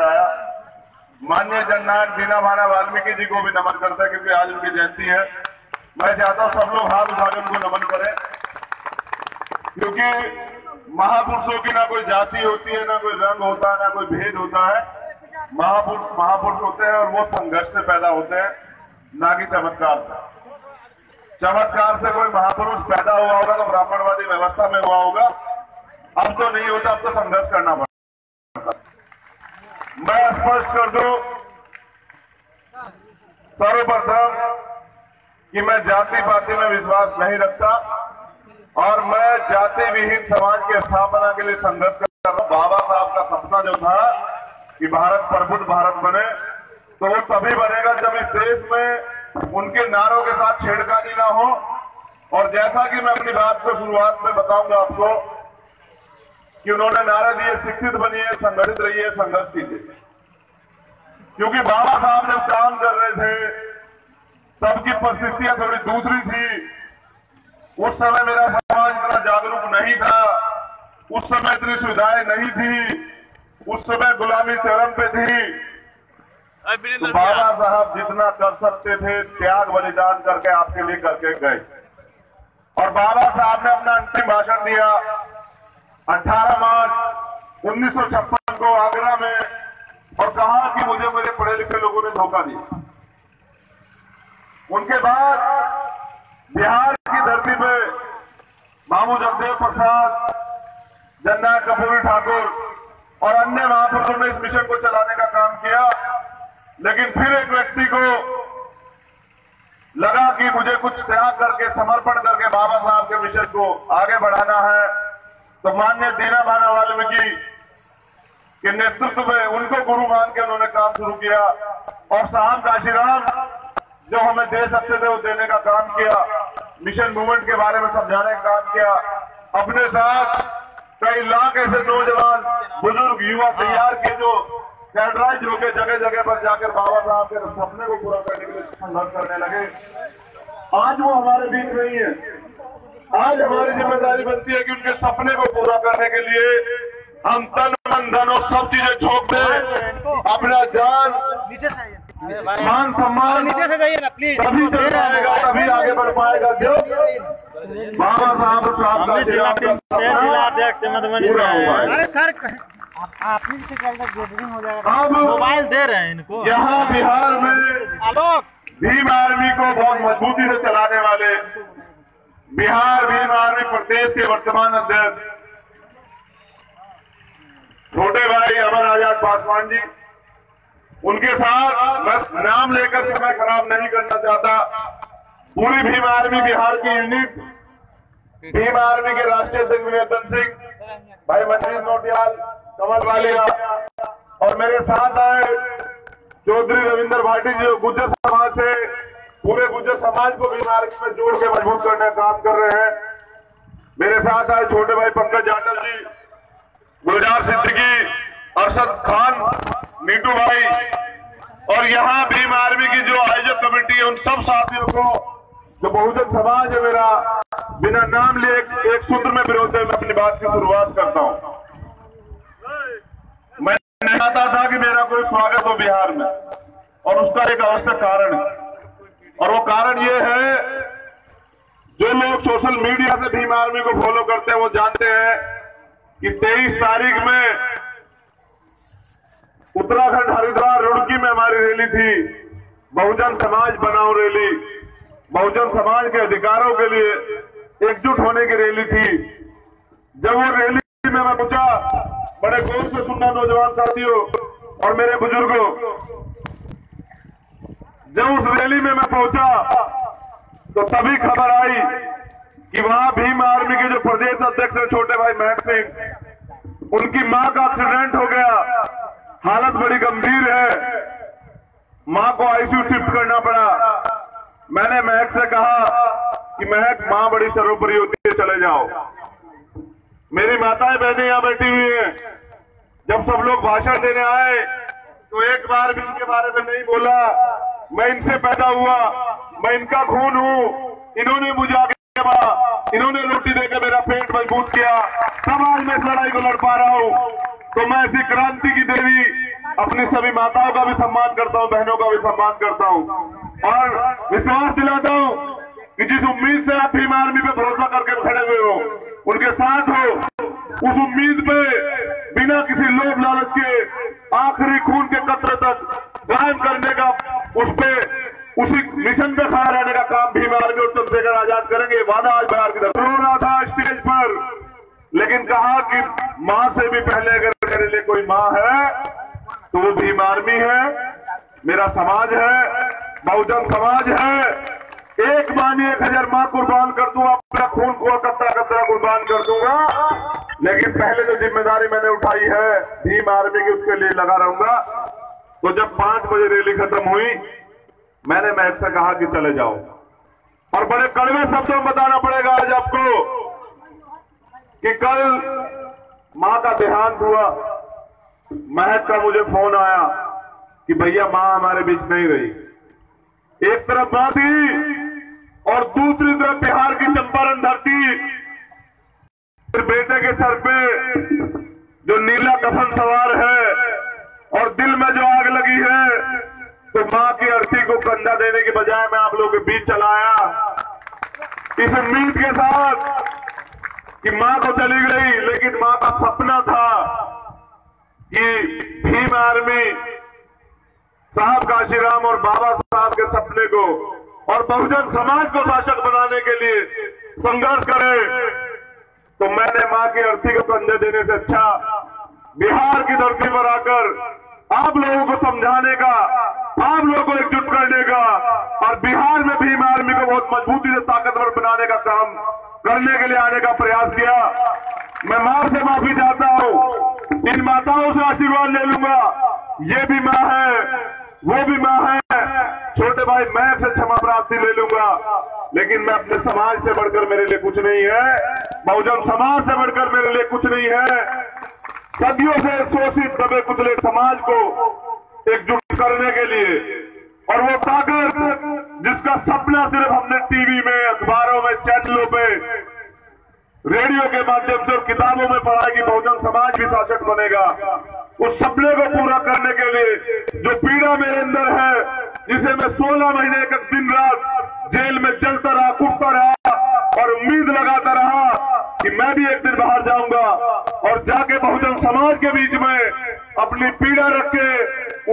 आया। माननीय जननायक दीना भाना वाल्मीकि जी को भी नमन करता है क्योंकि आज उनकी जयंती है। मैं चाहता हूं सब लोग हाथ उठा के उनको नमन करें, क्योंकि महापुरुषों की ना कोई जाति होती है, ना कोई रंग होता है, ना कोई भेद होता है। महापुरुष होते हैं और वो संघर्ष से पैदा होते हैं, ना कि चमत्कार से। चमत्कार से कोई महापुरुष पैदा हुआ होगा तो ब्राह्मणवादी व्यवस्था में हुआ होगा, अब तो नहीं होता, अब तो संघर्ष करना पड़ता। मैं स्पष्ट कर दूं सर्वप्रथम कि मैं जाति पाति में विश्वास नहीं रखता और मैं जाति विहीन समाज की स्थापना के लिए संघर्ष कर रहा हूं। बाबा साहब का सपना जो था कि भारत प्रबुद्ध भारत बने, तो वो तभी बनेगा जब इस देश में उनके नारों के साथ छेड़खानी ना हो। और जैसा कि मैं अपनी बात को शुरुआत में बताऊंगा आपको कि उन्होंने नारा दिए, शिक्षित बनिए, संगठित रहिए, संघर्ष कीजिए। क्योंकि बाबा साहब जब काम कर रहे थे सबकी परिस्थितियां थोड़ी दूसरी थी। उस समय मेरा समाज इतना जागरूक नहीं था, उस समय इतनी सुविधाएं नहीं थी, उस समय गुलामी चरम पे थी। तो बाबा साहब जितना कर सकते थे त्याग बलिदान करके आपके लिए करके गए। और बाबा साहब ने अपना अंतिम भाषण दिया 18 मार्च 1956 को आगरा में, और कहा कि मुझे मेरे पढ़े लिखे लोगों ने धोखा दिया। उनके बाद बिहार की धरती पे मामू जगदेव प्रसाद, जननायक कर्पूरी ठाकुर और अन्य महापुरुषों ने इस मिशन को चलाने का काम किया। लेकिन फिर एक व्यक्ति को लगा कि मुझे कुछ त्याग करके, समर्पण करके बाबा साहब के मिशन को आगे बढ़ाना है, तो माननीय दीना भाना वाल्मीकि के नेतृत्व में उनको गुरु मान के उन्होंने काम शुरू किया। और साहब काशीराम जो हमें दे सकते थे वो देने का काम किया, मिशन मूवमेंट के बारे में समझाने का काम किया। अपने साथ कई लाख ऐसे नौजवान बुजुर्ग युवा तैयार किए जो कैडराइज होकर जगह जगह पर जाकर बाबा साहब के सपने को पूरा करने के लिए संघर्ष करने लगे। आज वो हमारे बीच नहीं है। आज हमारी जिम्मेदारी बनती है कि उनके सपने को पूरा करने के लिए हम तन मन धन और सब चीजें झोंक दें, अपना जान मान सम्मान नीचे से जाइए ना प्लीज, तभी चल पाएगा, तभी आगे बढ़ पाएगा। जो बाबा साहब जिलाध्यक्ष मधुबनी से। अरे सर आप ही से गैदरिंग हो जाएगा, मोबाइल दे रहे हैं इनको। यहाँ बिहार में आलोक भीम आर्मी को बहुत मजबूती से चलाने वाले बिहार भीम आर्मी प्रदेश के वर्तमान अध्यक्ष छोटे भाई अमर आजाद पासवान जी, उनके साथ मैं नाम लेकर समय खराब नहीं करना चाहता। पूरी भीम आर्मी बिहार की यूनिट, भीम आर्मी के राष्ट्रीय अध्यक्ष विवेकन सिंह, भाई मंजीत नोटियाल, कमल वालिया, और मेरे साथ आए चौधरी रविंदर भाटी जी, गुर्जर समाज से पूरे गुर्जर समाज को भीम आर्मी में जोड़ के मजबूत करने का काम कर रहे हैं। मेरे साथ आए छोटे भाई पंकज जाटव जी, गुलजार सिद्दीकी, अरशद खान, नीटू भाई, और यहाँ भीम आर्मी की जो आयोजक कमेटी है उन सब साथियों को, जो बहुजन समाज है मेरा, बिना नाम लिए एक सूत्र में विरोध में अपनी बात की शुरुआत करता हूँ। मैं नहीं चाहता था कि मेरा कोई स्वागत हो बिहार में, और उसका एक आवश्यक कारण है, और वो कारण ये है, जो लोग सोशल मीडिया से भीम आर्मी को फॉलो करते हैं वो जानते हैं कि 23 तारीख में उत्तराखंड हरिद्वार रुड़की में हमारी रैली थी, बहुजन समाज बनाओ रैली, बहुजन समाज के अधिकारों के लिए एकजुट होने की रैली थी। जब वो रैली में मैं पहुंचा, बड़े गौर से सुनना नौजवान साथियों और मेरे बुजुर्गों, जब उस रैली में मैं पहुंचा तो तभी खबर आई कि वहां भीम आर्मी के जो प्रदेश अध्यक्ष है छोटे भाई महक सिंह, उनकी मां का एक्सीडेंट हो गया, हालत बड़ी गंभीर है, मां को आईसीयू शिफ्ट करना पड़ा। मैंने महक से कहा कि महक, मां बड़ी सर्वोपरि होती है, चले जाओ। मेरी माताएं बहनें यहां बैठी हुई हैं। जब सब लोग भाषण देने आए तो एक बार भी इनके बारे में नहीं बोला। मैं इनसे पैदा हुआ, मैं इनका खून हूं, इन्होंने मुझे आगे बढ़ा, इन्होंने रोटी देकर मेरा पेट मजबूत किया, तब आज मैं इस लड़ाई को लड़ पा रहा हूं। तो मैं ऐसी क्रांति की देवी अपनी सभी माताओं का भी सम्मान करता हूं, बहनों का भी सम्मान करता हूं और विश्वास दिलाता हूं कि जिस उम्मीद से आप भीम आर्मी पे भरोसा करके खड़े हुए हो, उनके साथ हो, उस उम्मीद पे बिना किसी लोभ लालच के आखिरी खून के कतरे तक कायम करने का, उसी मिशन पे खड़ा रहने का काम भीम आर्मी और चंद्रशेखर आजाद करेंगे। वादा आज बिहार की तरफ रो रहा था स्टेज पर, लेकिन कहा कि मां से भी पहले अगर मेरे लिए कोई मां है तो वो भीम आर्मी है, मेरा समाज है, बहुजन समाज है। एक मां नहीं 1000 मां कुर्बान कर दूंगा, अपना खून को कतरा कतरा कुर्बान कर दूंगा, लेकिन पहले जो जिम्मेदारी मैंने उठाई है भीम आर्मी की, उसके लिए लगा रहूंगा। तो जब 5 बजे रैली खत्म हुई, मैंने महक से कहा कि चले जाओ, और बड़े कड़वे शब्दों में बताना पड़ेगा आज आपको कि कल मां का देहांत हुआ। महक का मुझे फोन आया कि भैया मां हमारे बीच नहीं रही। एक तरफ मां थी और दूसरी तरफ बिहार की चंपारण धरती, बेटे के सर पे जो नीला कफन सवार है और दिल में जो आग लगी है, तो मां की अर्थी को कंधा देने के बजाय मैं आप लोगों के बीच चला आया इस उम्मीद के साथ कि मां तो चली गई, लेकिन मां का सपना था कि भीम आर्मी साहब काशीराम और बाबा साहब के सपने को और बहुजन समाज को शासक बनाने के लिए संघर्ष करे। तो मैंने मां की अर्थी को कंधे देने से अच्छा बिहार की धरती पर आकर आप लोगों को समझाने का, आप लोगों को एकजुट करने का और बिहार में भीम आर्मी को बहुत मजबूती से ताकतवर बनाने का काम करने के लिए आने का प्रयास किया। मैं मां से माफी चाहता हूं, इन माताओं से आशीर्वाद ले लूंगा। ये भी मां है, वो भी मां है, छोटे भाई मैं से क्षमा प्राप्ति ले लूंगा, लेकिन मैं अपने समाज से बढ़कर मेरे लिए कुछ नहीं है, बहुजन समाज से बढ़कर मेरे लिए कुछ नहीं है। सदियों से शोषित दबे कुचले समाज को एकजुट करने के लिए, और वो ताकत जिसका सपना सिर्फ हमने टीवी में, अखबारों में, चैनलों पे, रेडियो के माध्यम से और किताबों में पढ़ा कि बहुजन समाज भी शासक बनेगा, उस सपने को पूरा करने के लिए जो पीड़ा मेरे अंदर है, जिसे मैं 16 महीने तक दिन रात जेल में जलता रहा, कुटता रहा और उम्मीद लगाता रहा कि मैं भी एक दिन बाहर जाऊंगा और जाके बहुजन समाज के बीच में अपनी पीड़ा रख के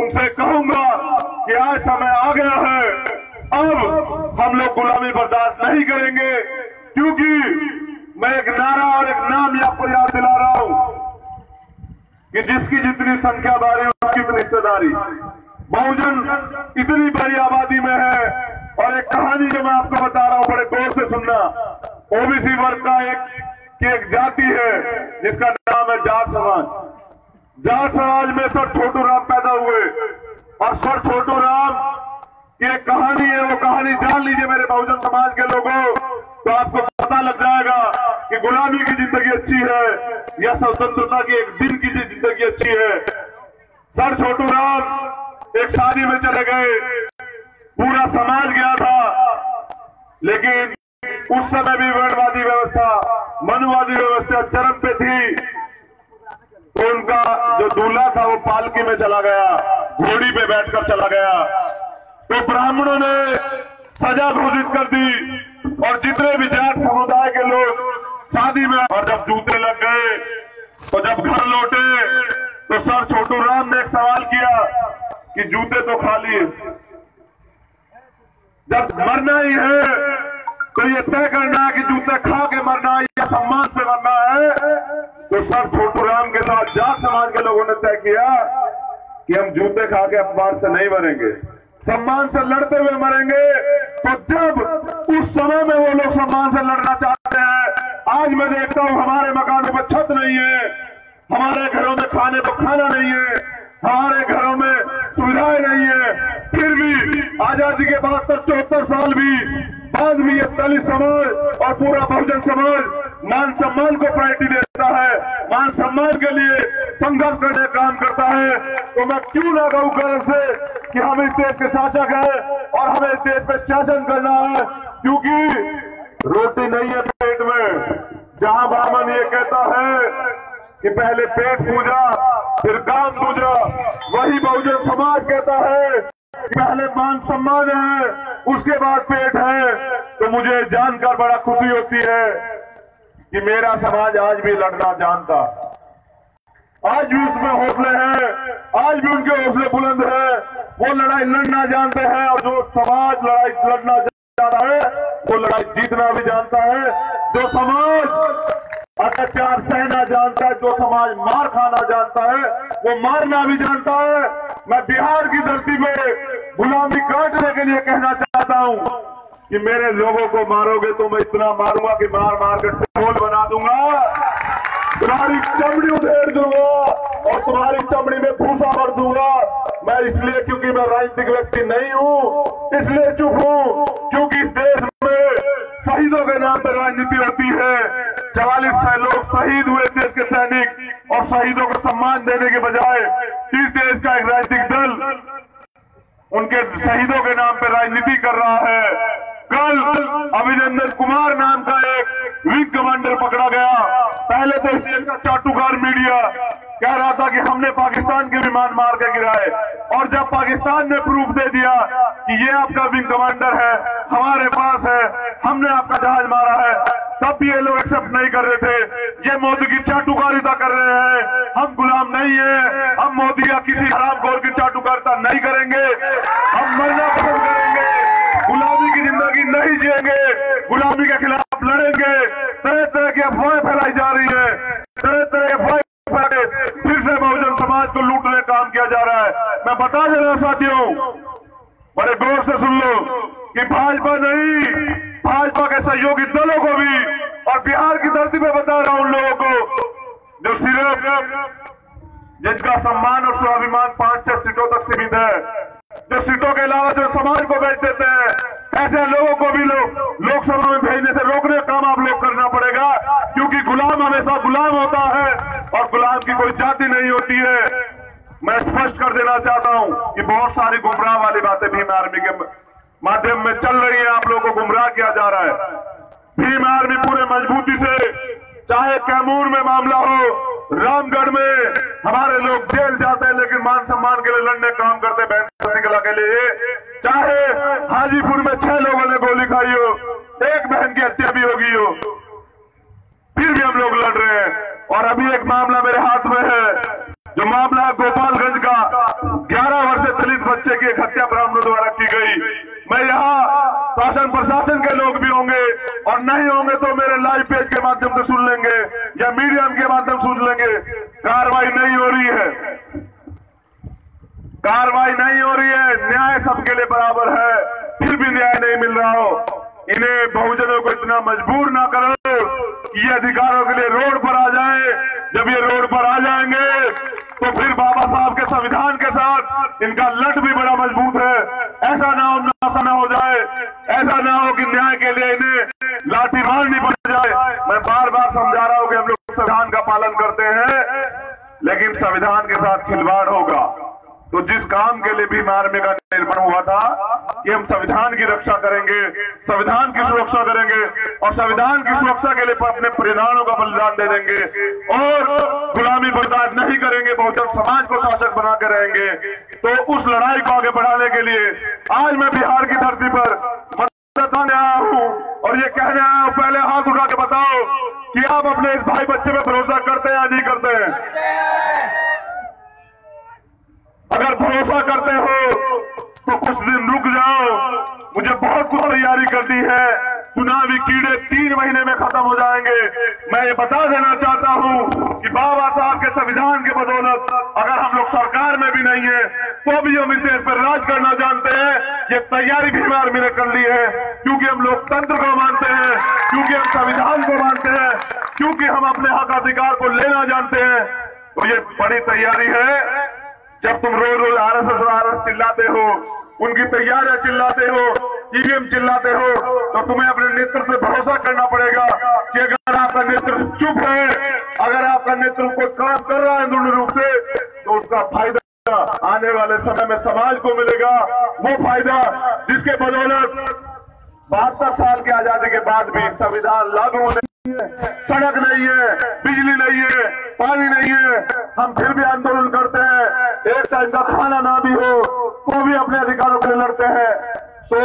उनसे कहूंगा कि आज समय आ गया है, अब हम लोग गुलामी बर्दाश्त नहीं करेंगे। क्योंकि मैं एक नारा और एक नाम आपको याद दिला रहा हूं कि जिसकी जितनी संख्या बारी उसकी इतनी हिस्सेदारी। बहुजन इतनी बड़ी आबादी में है, और एक कहानी जो मैं आपको बता रहा हूं, बड़े गौर से सुनना। ओबीसी वर्ग का एक जाति है जिसका नाम है जाट समाज। जाट समाज में सर छोटू राम पैदा हुए, और सर छोटू राम की एक कहानी है, वो कहानी जान लीजिए मेरे बहुजन समाज के लोगों, तो आपको पता लग जाएगा कि गुलामी की जिंदगी अच्छी है या स्वतंत्रता की एक दिन की जिंदगी अच्छी है। सर छोटू राम एक शादी में चले गए, पूरा समाज गया था, लेकिन उस समय भी वर्णवादी व्यवस्था, मनुवादी व्यवस्था चरम पे थी। तो उनका जो दूल्हा था वो पालकी में चला गया, घोड़ी पे बैठकर चला गया। तो ब्राह्मणों ने सजा घोषित कर दी, और जितने भी जाट समुदाय के लोग शादी में, और जब जूते लग गए तो जब घर लौटे तो सर छोटू राम ने एक सवाल किया कि जूते तो खा लिए, जब मरना ही है तो ये तय करना है कि जूते खा के मरना है या सम्मान से मरना है। तो सर छोटू राम के साथ जाट समाज के लोगों ने तय किया कि हम जूते खा के अपमान से नहीं मरेंगे, सम्मान से लड़ते हुए मरेंगे। तो जब उस समय में वो लोग सम्मान से लड़ना चाहते हैं, आज मैं देखता हूं हमारे मकानों में छत नहीं है, हमारे घरों में खाने को खाना नहीं है, हमारे घरों में सुविधाएं नहीं है, फिर भी आजादी के 72-74 साल भी बाद में ये दलित समाज और पूरा बहुजन समाज मान सम्मान को प्रायोरिटी देता है, मान सम्मान के लिए संघर्ष करने का काम करता है। तो मैं क्यों ना कहूं गर्व से कि हम इस देश के शासक हैं और हमें इस देश पे शासन करना है, क्योंकि रोटी नहीं है पेट में। जहां ब्राह्मण ये कहता है कि पहले पेट पूजा फिर काम पूजा। वही बहुजन समाज कहता है कि पहले मान सम्मान है उसके बाद पेट है। तो मुझे जानकर बड़ा खुशी होती है कि मेरा समाज आज भी लड़ना जानता, आज भी उसमें हौसले हैं, आज भी उनके हौसले बुलंद है। वो लड़ाई लड़ना जानते हैं और जो समाज लड़ाई लड़ना जानता है वो लड़ाई जीतना भी जानता है। जो समाज अत्याचार सहना जानता है, जो समाज मार खाना जानता है, वो मारना भी जानता है। मैं बिहार की धरती पे गुलामी काटने के लिए कहना चाहता हूं कि मेरे लोगों को मारोगे तो मैं इतना मारूंगा कि मार मार कर ढोल बना दूंगा, तुम्हारी चमड़ी उधेड़ दूंगा और तुम्हारी चमड़ी में भूसा भर दूंगा। मैं इसलिए क्योंकि मैं राजनीतिक व्यक्ति नहीं हूं, इसलिए चुप हूं क्योंकि इस देश में शहीदों के नाम पर राजनीति होती है। 44 लोग शहीद हुए देश के सैनिक और शहीदों को सम्मान देने के बजाय इस देश का एक राजनीतिक दल उनके शहीदों के नाम पर राजनीति कर रहा है। कल अभिनंदन कुमार नाम का एक विंग कमांडर पकड़ा गया। पहले तो इस देश का चाटुकार मीडिया कह रहा था कि हमने पाकिस्तान के विमान मार के गिराए, और जब पाकिस्तान ने प्रूफ दे दिया कि ये आपका विंग कमांडर है, हमारे पास है, हमने आपका जहाज मारा है, तब भी ये लोग एक्सेप्ट नहीं कर रहे थे। ये मोदी की चाटुकारिता कर रहे हैं। हम गुलाम नहीं है, हम मोदी या किसी हरामखोर की चाटुकारिता नहीं करेंगे। हम मरना पसंद करेंगे, गुलामी की जिंदगी नहीं जिएंगे, गुलामी के खिलाफ लड़ेंगे। तरह तरह की अफवाहें फैलाई जा रही है, तरह तरह की अफवाहें फिर से बहुजन समाज को लूटने का काम किया जा रहा है। मैं बता दे रहा हूं साथियों, बड़े गौर से सुन लो कि भाजपा नहीं, भाजपा के सहयोगी दलों को भी और बिहार की धरती पे बता रहा हूं उन लोगों को जो सिर्फ जिनका सम्मान और स्वाभिमान 5-6 सीटों तक सीमित है, जो सीटों के अलावा जो समाज को बेच देते हैं, ऐसे लोगों को भी लोकसभा में भेजने से रोकने का काम आप लोग करना पड़ेगा। क्योंकि गुलाम हमेशा गुलाम होता है और गुलाम की कोई जाति नहीं होती है। मैं स्पष्ट कर देना चाहता हूं कि बहुत सारी गुमराह वाली बातें भीम आर्मी के माध्यम में चल रही है, आप लोगों को गुमराह किया जा रहा है। भीम आर्मी पूरे मजबूती से, चाहे कैमूर में मामला हो, रामगढ़ में हमारे लोग जेल जाते हैं लेकिन मान सम्मान के लिए लड़ने काम करते हैं, बहन कला के लिए, चाहे हाजीपुर में 6 लोगों ने गोली खाई हो, एक बहन की हत्या भी होगी हो, फिर भी हम लोग लड़ रहे हैं। और अभी एक मामला मेरे हाथ में है, जो मामला है गोपालगंज का, 11 वर्षीय दलित बच्चे की एक हत्या ब्राह्मणों द्वारा की गई। मैं यहाँ शासन प्रशासन के लोग भी होंगे और नहीं होंगे तो मेरे लाइव पेज के माध्यम से सुन लेंगे या मीडियम के माध्यम से सुन लेंगे। कार्रवाई नहीं हो रही है, कार्रवाई नहीं हो रही है, न्याय सबके लिए बराबर है, फिर भी न्याय नहीं मिल रहा हो। इन्हें बहुजनों को इतना मजबूर ना करो कि ये अधिकारों के लिए रोड पर आ जाए। जब ये रोड पर आ जाएंगे तो फिर बाबा साहब के संविधान के साथ इनका लट भी बड़ा मजबूत है। ऐसा ना हो जाए, ऐसा ना हो कि न्याय के लिए इन्हें लाठी मारनी पड़ जाए। मैं बार बार समझा रहा हूं कि हम लोग संविधान का पालन करते हैं, लेकिन संविधान के साथ खिलवाड़ होगा तो जिस काम के लिए भी आर्मी का निर्माण हुआ था कि हम संविधान की रक्षा करेंगे, संविधान की सुरक्षा करेंगे और संविधान की सुरक्षा के लिए अपने परिणामों का बलिदान दे देंगे और गुलामी बर्दाश्त नहीं करेंगे, बहुजन समाज को शासक बना के रहेंगे। तो उस लड़ाई को आगे बढ़ाने के लिए आज मैं बिहार की धरती पर मतदान आया हूं और ये कहने आया हूं, पहले हाथ उठा के बताओ कि आप अपने इस भाई बच्चे पे भरोसा करते हैं या नहीं करते हैं। अगर भरोसा करते हो तो कुछ दिन रुक जाओ, मुझे बहुत कुछ तैयारी करनी है। चुनावी कीड़े 3 महीने में खत्म हो जाएंगे। मैं ये बता देना चाहता हूं कि बाबा साहब के संविधान के बदौलत अगर हम लोग सरकार में भी नहीं है तो भी हम इस देश पर राज करना जानते हैं। ये तैयारी भीम आर्मी ने कर ली है, क्योंकि हम लोकतंत्र को मानते हैं, क्योंकि हम संविधान को मानते हैं, क्योंकि हम अपने हक अधिकार को लेना जानते हैं। तो ये बड़ी तैयारी है। जब तुम रोज रोज आरएसएस चिल्लाते हो, उनकी तैयारियां चिल्लाते हो, ईवीएम चिल्लाते हो, तो तुम्हें अपने नेतृत्व पे भरोसा करना पड़ेगा कि अगर आपका नेतृत्व चुप है, अगर आपका नेतृत्व कोई काम कर रहा है पूर्ण रूप से, तो उसका फायदा आने वाले समय में समाज को मिलेगा। वो फायदा जिसके बदौलत 72 साल की आजादी के बाद भी संविधान लागू होने, सड़क नहीं है, बिजली नहीं है, पानी नहीं है, हम फिर भी आंदोलन करते हैं। एक टाइम का खाना ना भी हो तो भी अपने अधिकारों के लिए लड़ते हैं। तो